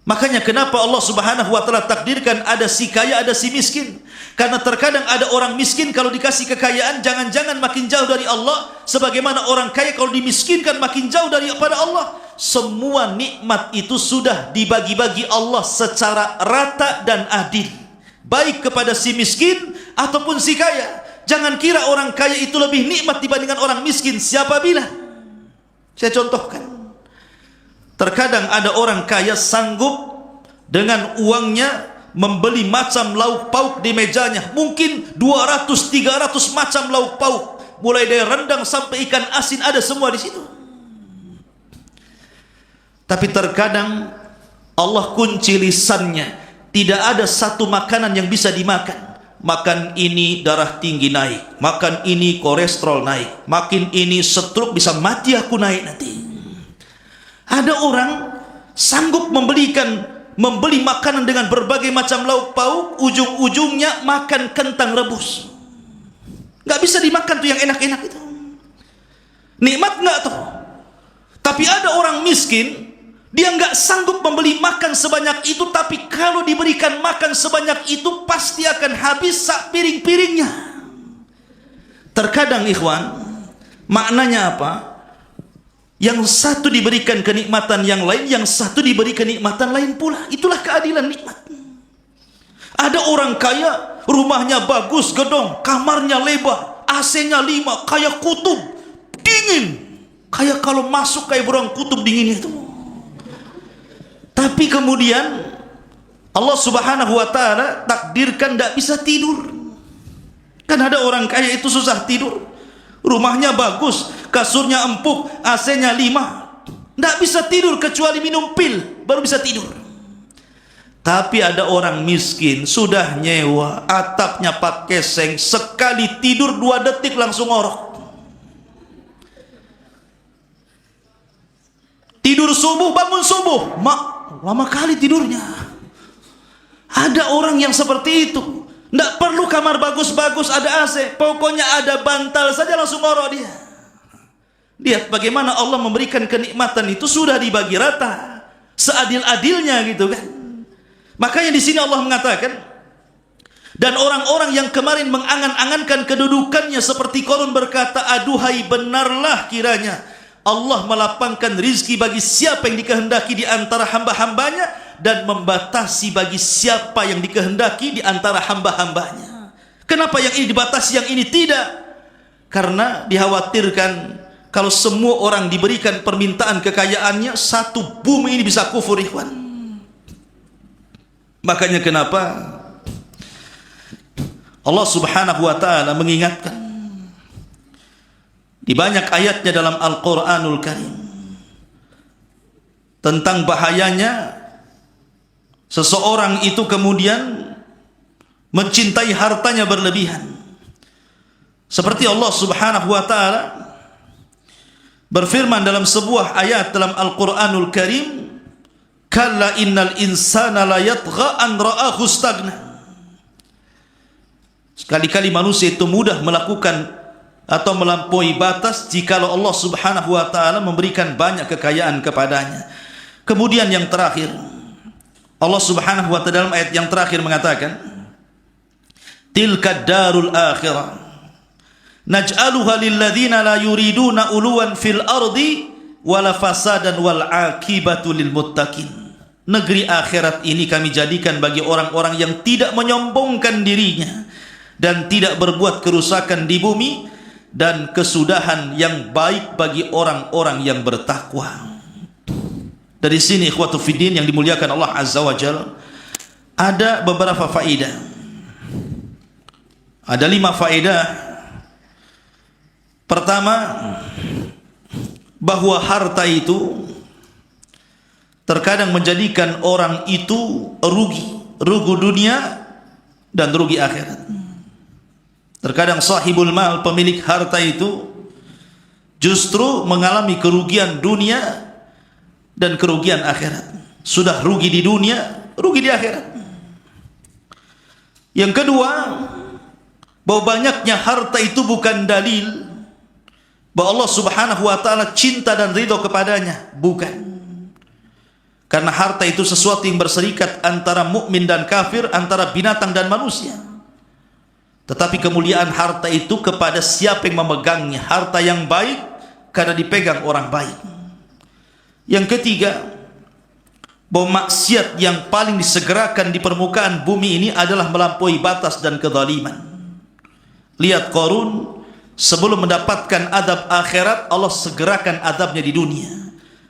Makanya kenapa Allah Subhanahu wa taala takdirkan ada si kaya, ada si miskin. Karena terkadang ada orang miskin kalau dikasih kekayaan jangan-jangan makin jauh dari Allah, sebagaimana orang kaya kalau dimiskinkan makin jauh daripada Allah. Semua nikmat itu sudah dibagi-bagi Allah secara rata dan adil, baik kepada si miskin ataupun si kaya. Jangan kira orang kaya itu lebih nikmat dibandingkan orang miskin. Siapa bilang? Saya contohkan. Terkadang ada orang kaya sanggup dengan uangnya membeli macam lauk pauk di mejanya, mungkin 200-300 macam lauk pauk, mulai dari rendang sampai ikan asin ada semua di situ. Tapi terkadang Allah kunci lisannya, tidak ada satu makanan yang bisa dimakan. Makan ini darah tinggi naik, makan ini kolesterol naik, makin ini stroke, bisa mati aku naik nanti. Ada orang sanggup membeli makanan dengan berbagai macam lauk pauk, ujung-ujungnya makan kentang rebus. Nggak bisa dimakan tuh yang enak-enak itu. Nikmat nggak tuh? Tapi ada orang miskin, dia nggak sanggup membeli makan sebanyak itu, tapi kalau diberikan makan sebanyak itu pasti akan habis sak piring-piringnya. Terkadang ikhwan, maknanya apa? Yang satu diberikan kenikmatan yang lain, yang satu diberi kenikmatan lain pula. Itulah keadilan nikmat. Ada orang kaya, rumahnya bagus, gedong, kamarnya lebar, AC-nya 5, kayak kutub, dingin. Kayak kalau masuk kayak burung kutub dingin itu. Tapi kemudian Allah Subhanahu wa taala takdirkan tidak bisa tidur. Kan ada orang kaya itu susah tidur. Rumahnya bagus, kasurnya empuk, AC-nya 5. Tidak bisa tidur kecuali minum pil, baru bisa tidur. Tapi ada orang miskin, sudah nyewa, atapnya pakai seng, sekali tidur 2 detik langsung ngorok. Tidur subuh, bangun subuh, lama kali tidurnya. Ada orang yang seperti itu. Tidak perlu kamar bagus-bagus ada AC, pokoknya ada bantal saja langsung ngorok dia. Lihat bagaimana Allah memberikan kenikmatan itu sudah dibagi rata, seadil-adilnya gitu kan. Makanya di sini Allah mengatakan, dan orang-orang yang kemarin mengangan-angankan kedudukannya seperti Qarun berkata, aduhai, benarlah kiranya Allah melapangkan rizki bagi siapa yang dikehendaki di antara hamba-hambanya, dan membatasi bagi siapa yang dikehendaki di antara hamba-hambanya. Kenapa yang ini dibatasi, yang ini tidak? Karena dikhawatirkan kalau semua orang diberikan permintaan kekayaannya, satu bumi ini bisa kufur, ikhwan. Makanya kenapa Allah Subhanahu wa taala mengingatkan di banyak ayatnya dalam Al-Quranul Karim tentang bahayanya seseorang itu kemudian mencintai hartanya berlebihan. Seperti Allah Subhanahu wa taala berfirman dalam sebuah ayat dalam Al-Qur'anul Karim, kalla innal insana la yatgha an ra'ahu stagna. Sekali-kali manusia itu mudah melakukan atau melampaui batas jikalau Allah Subhanahu wa taala memberikan banyak kekayaan kepadanya. Kemudian yang terakhir, Allah Subhanahu wa taala dalam ayat yang terakhir mengatakan, tilka darul akhirah naj'aluha lilladzina la yuriduna uluwan fil ardi wala fasadan wal akibatu lil muttaqin. Negeri akhirat ini kami jadikan bagi orang-orang yang tidak menyombongkan dirinya dan tidak berbuat kerusakan di bumi, dan kesudahan yang baik bagi orang-orang yang bertakwa. Dari sini ikhwatu fiddin yang dimuliakan Allah Azza wa Jalla, ada beberapa faedah. Ada 5 faedah. Pertama, bahwa harta itu terkadang menjadikan orang itu rugi dunia dan rugi akhirat. Terkadang sahibul mal, pemilik harta itu justru mengalami kerugian dunia dan kerugian akhirat. Sudah rugi di dunia, rugi di akhirat. Yang kedua, bahwa banyaknya harta itu bukan dalil bahwa Allah Subhanahu wa taala cinta dan ridho kepadanya, bukan. Karena harta itu sesuatu yang berserikat antara mukmin dan kafir, antara binatang dan manusia. Tetapi kemuliaan harta itu kepada siapa yang memegangnya. Harta yang baik karena dipegang orang baik. Yang ketiga, bahwa maksiat yang paling disegerakan di permukaan bumi ini adalah melampaui batas dan kezaliman. Lihat Qarun, sebelum mendapatkan adab akhirat, Allah segerakan adabnya di dunia.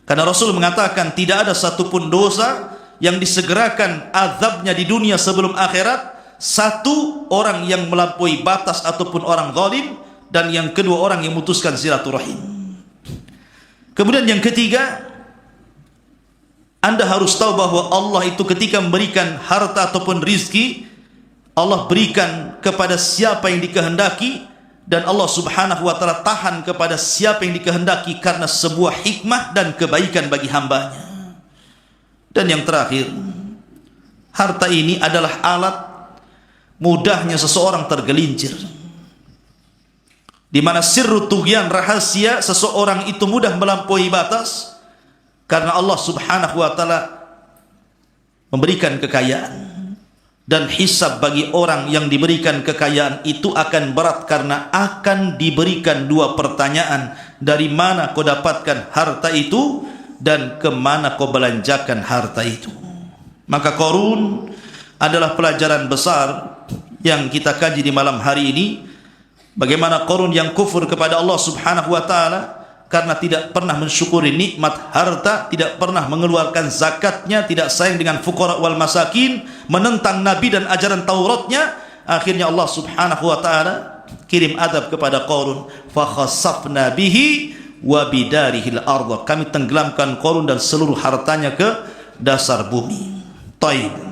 Karena Rasul mengatakan tidak ada satupun dosa yang disegerakan azabnya di dunia sebelum akhirat. Satu, orang yang melampaui batas ataupun orang zalim, dan yang kedua, orang yang memutuskan silaturahim. Kemudian yang ketiga, Anda harus tahu bahwa Allah itu ketika memberikan harta ataupun rizki, Allah berikan kepada siapa yang dikehendaki, dan Allah Subhanahu wa taala tahan kepada siapa yang dikehendaki karena sebuah hikmah dan kebaikan bagi hambanya. Dan yang terakhir, harta ini adalah alat mudahnya seseorang tergelincir, di mana sirru tughyan, rahasia seseorang itu mudah melampaui batas karena Allah Subhanahu wa taala memberikan kekayaan. Dan hisab bagi orang yang diberikan kekayaan itu akan berat karena akan diberikan 2 pertanyaan, dari mana kau dapatkan harta itu dan kemana kau belanjakan harta itu. Maka Qarun adalah pelajaran besar yang kita kaji di malam hari ini. Bagaimana Qarun yang kufur kepada Allah Subhanahu wa taala karena tidak pernah mensyukuri nikmat harta, tidak pernah mengeluarkan zakatnya, tidak sayang dengan fuqara wal masakin, menentang nabi dan ajaran Tauratnya. Akhirnya Allah Subhanahu wa taala kirim adab kepada Qarun, fa khasafna bihi wa bidarihil ardh. Kami tenggelamkan Qarun dan seluruh hartanya ke dasar bumi. Taib.